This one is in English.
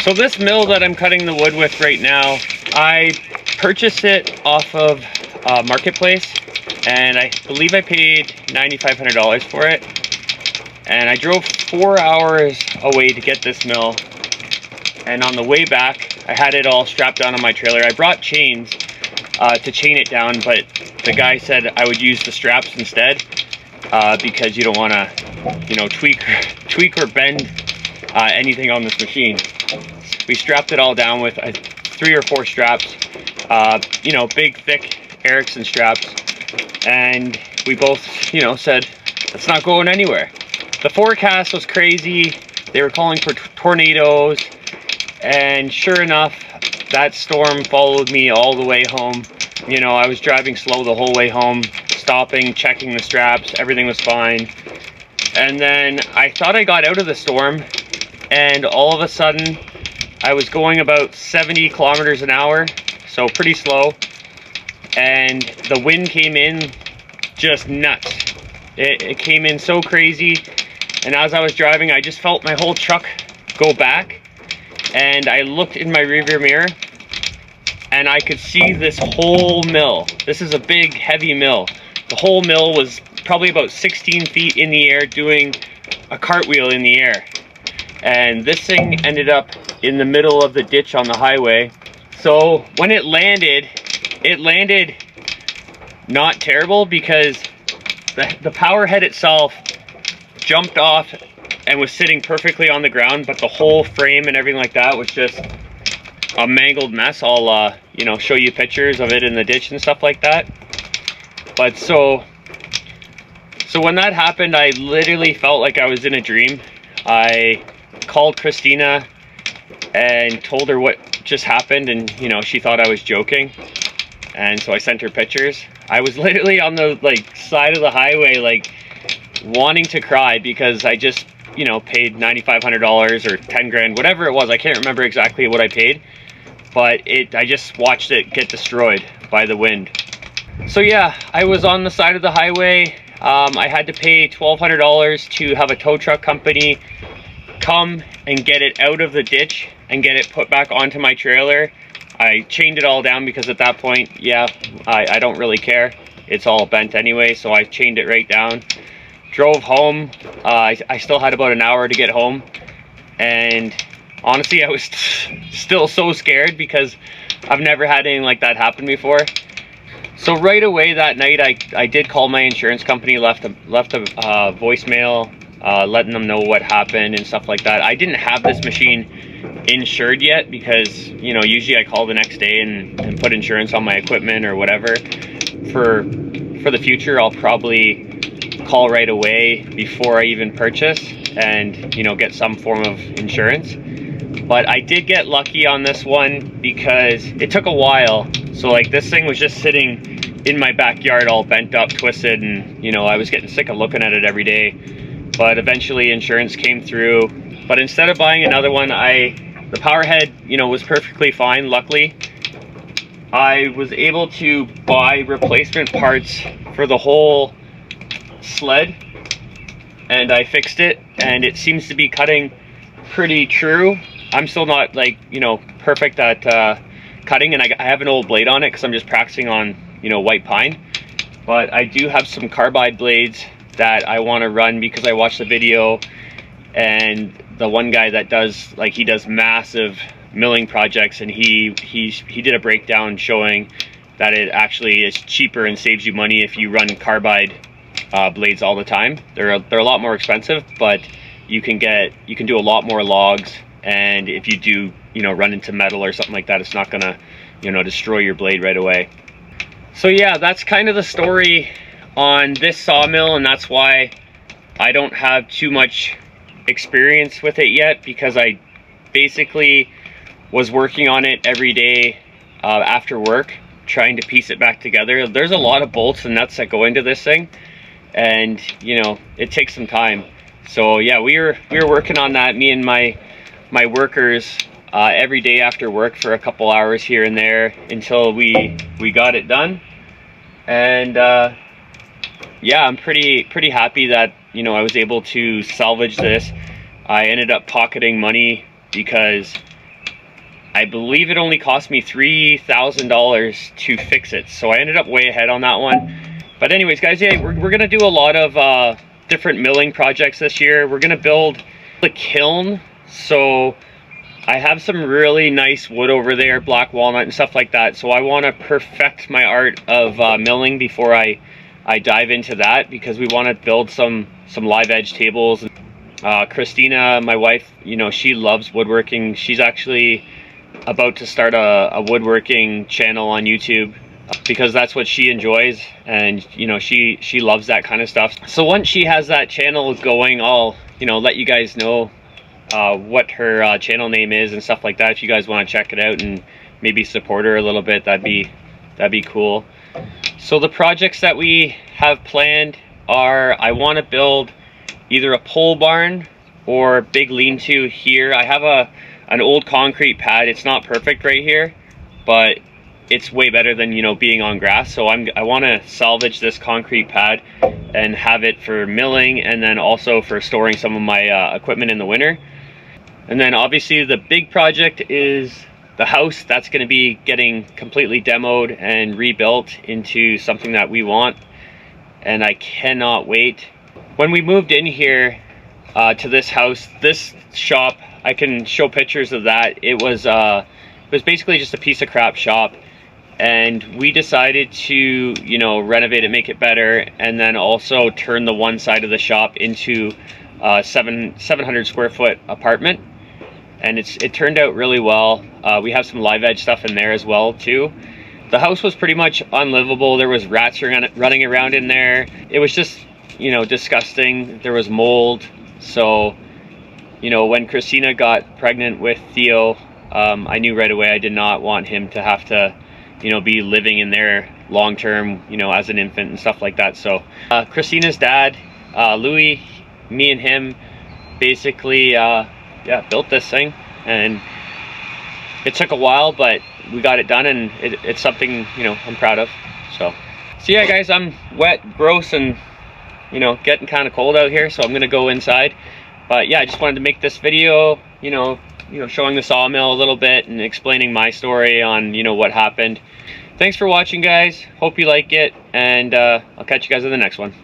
So this mill that I'm cutting the wood with right now, I purchased it off of Marketplace, and I believe I paid $9,500 for it. And I drove 4 hours away to get this mill, and on the way back I had it all strapped down on my trailer. I brought chains to chain it down, but the guy said I would use the straps instead because you don't want to, you know, tweak or bend anything on this machine. We strapped it all down with 3 or 4 straps, you know, big thick Erickson straps, and we both, you know, said it's not going anywhere. The forecast was crazy. They were calling for tornadoes, and sure enough, that storm followed me all the way home. You know, I was driving slow the whole way home, stopping, checking the straps, everything was fine. And then I thought I got out of the storm, and all of a sudden I was going about 70 kilometers an hour, so pretty slow, and the wind came in just nuts. It came in so crazy, and as I was driving, I just felt my whole truck go back, and I looked in my rearview mirror, and I could see this whole mill. This is a big, heavy mill. The whole mill was probably about 16 feet in the air, doing a cartwheel in the air. And this thing ended up in the middle of the ditch on the highway. So when it landed not terrible, because the power head itself jumped off and was sitting perfectly on the ground, but the whole frame and everything like that was just a mangled mess. I'll you know, show you pictures of it in the ditch and stuff like that. But so when that happened, I literally felt like I was in a dream. I called Christina and told her what just happened, and you know, she thought I was joking, and so I sent her pictures. I was literally on the side of the highway, like wanting to cry, because I just, you know, paid $9,500 or 10 grand, whatever it was. I can't remember exactly what I paid, but I just watched it get destroyed by the wind. So yeah, I was on the side of the highway. I had to pay $1,200 to have a tow truck company come and get it out of the ditch and get it put back onto my trailer. I chained it all down because at that point, yeah, I don't really care. It's all bent anyway, so I chained it right down. Drove home. I still had about an hour to get home, and honestly, I was still so scared because I've never had anything like that happen before. So right away that night, I did call my insurance company, left a voicemail, letting them know what happened and stuff like that. I didn't have this machine insured yet because, you know, usually I call the next day and put insurance on my equipment or whatever. For the future, I'll probably call right away before I even purchase and, you know, get some form of insurance. But I did get lucky on this one because it took a while. So like, this thing was just sitting in my backyard all bent up, twisted, and you know, I was getting sick of looking at it every day. But eventually insurance came through. But instead of buying another one, the power head, you know, was perfectly fine, luckily. I was able to buy replacement parts for the whole sled, and I fixed it, and it seems to be cutting pretty true. I'm still not, like, you know, perfect at cutting, and I have an old blade on it because I'm just practicing on, you know, white pine. But I do have some carbide blades that I want to run because I watched the video, and the one guy that does, like, he does massive milling projects, and he did a breakdown showing that it actually is cheaper and saves you money if you run carbide blades all the time. They're a lot more expensive, but you can do a lot more logs, and if you do, you know, run into metal or something like that, it's not gonna, you know, destroy your blade right away. So yeah, that's kind of the story on this sawmill, and that's why I don't have too much experience with it yet, because I basically was working on it every day after work, trying to piece it back together. There's a lot of bolts and nuts that go into this thing, and you know, it takes some time. So yeah, we were working on that, me and my workers, every day after work for a couple hours here and there until we got it done. And yeah, I'm pretty happy that, you know, I was able to salvage this. I ended up pocketing money because I believe it only cost me $3,000 to fix it. So I ended up way ahead on that one. But anyways, guys, yeah, we're gonna do a lot of different milling projects this year. We're gonna build a kiln. So I have some really nice wood over there, black walnut and stuff like that. So I want to perfect my art of milling before I dive into that, because we want to build some live edge tables. Christina, my wife, you know, she loves woodworking. She's actually about to start a woodworking channel on YouTube, because that's what she enjoys, and you know, she loves that kind of stuff. So once she has that channel going, I'll, you know, let you guys know what her channel name is and stuff like that. If you guys want to check it out and maybe support her a little bit, that'd be cool. So the projects that we have planned are, I want to build either a pole barn or big lean-to here. I have an old concrete pad. It's not perfect right here, but it's way better than, you know, being on grass. So I want to salvage this concrete pad and have it for milling, and then also for storing some of my equipment in the winter. And then obviously the big project is the house. That's going to be getting completely demoed and rebuilt into something that we want, and I cannot wait. When we moved in here to this house, this shop, I can show pictures of that. It was basically just a piece of crap shop, and we decided to, you know, renovate it, make it better, and then also turn the one side of the shop into a 700 square foot apartment. And it turned out really well. We have some live edge stuff in there as well too. The house was pretty much unlivable. There was rats running around in there. It was just, you know, disgusting. There was mold. So, you know, when Christina got pregnant with Theo, I knew right away I did not want him to have to, you know, be living in there long term, you know, as an infant and stuff like that. So Christina's dad, Louis, me and him basically built this thing, and it took a while, but we got it done, and it's something, you know, I'm proud of. So yeah, guys, I'm wet, gross, and, you know, getting kind of cold out here, so I'm gonna go inside. But yeah, I just wanted to make this video, you know, showing the sawmill a little bit and explaining my story on, you know, what happened. Thanks for watching, guys. Hope you like it, and I'll catch you guys in the next one.